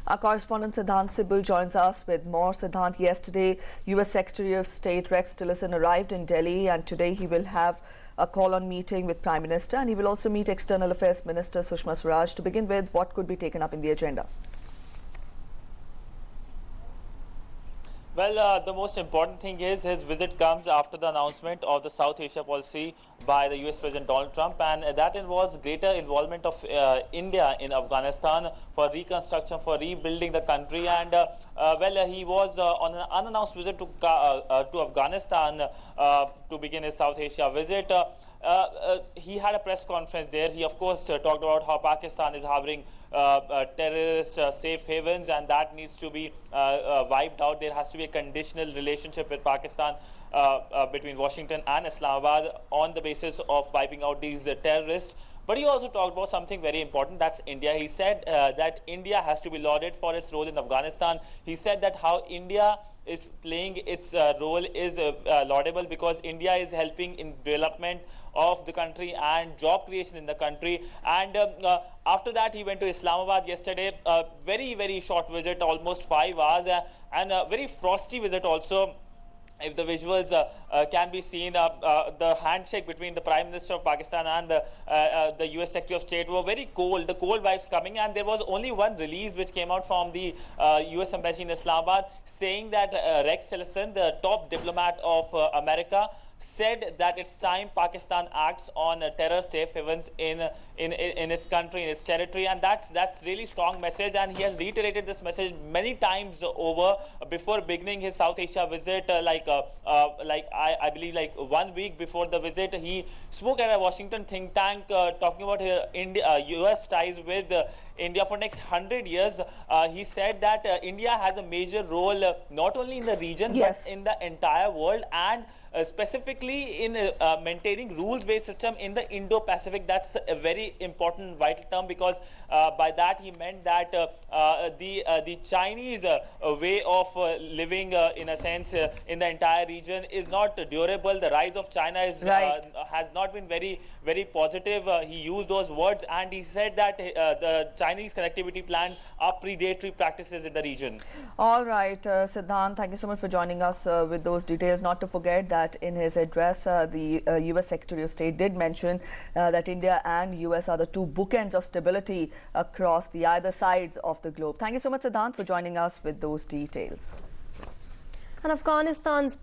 Our correspondent Siddhant Sibul joins us with more. Siddhant, yesterday US Secretary of State Rex Tillerson arrived in Delhi, and today he will have a call-on meeting with Prime Minister, and he will also meet External Affairs Minister Sushma Swaraj. To begin with, what could be taken up in the agenda? Well, the most important thing is his visit comes after the announcement of the South Asia policy by the US President Donald Trump, and that involves greater involvement of India in Afghanistan for reconstruction, for rebuilding the country. And he was on an unannounced visit to Afghanistan to begin his South Asia visit. He had a press conference there. He, of course, talked about how Pakistan is harboring terrorist safe havens, and that needs to be wiped out. There has to be a conditional relationship with Pakistan between Washington and Islamabad on the basis of wiping out these terrorists. But he also talked about something very important, that's India. He said that India has to be lauded for its role in Afghanistan. He said that how India is playing its role is laudable because India is helping in development of the country and job creation in the country. And after that, he went to Islamabad yesterday. A very, very short visit, almost 5 hours, and a very frosty visit also. If the visuals can be seen, the handshake between the Prime Minister of Pakistan and the US Secretary of State were very cold, the cold vibes coming, and there was only one release which came out from the US Embassy in Islamabad saying that Rex Tillerson, the top diplomat of America, said that it's time Pakistan acts on terror safe havens in its country, in its territory, and that's really strong message. And he has reiterated this message many times over before beginning his South Asia visit. I believe like 1 week before the visit, he spoke at a Washington think tank talking about US ties with India for next 100 years. He said that India has a major role not only in the region but in the entire world, and specifically in maintaining rules-based system in the Indo-Pacific. That's a very important vital term, because by that he meant that the Chinese way of living in a sense in the entire region is not durable. The rise of China is has not been very, very positive. He used those words, and he said that the Chinese connectivity plan are predatory practices in the region. All right, Siddhant, thank you so much for joining us with those details. Not to forget that in his address, the US Secretary of State did mention that India and US are the two bookends of stability across the either sides of the globe. Thank you so much, Siddhant, for joining us with those details. And Afghanistan's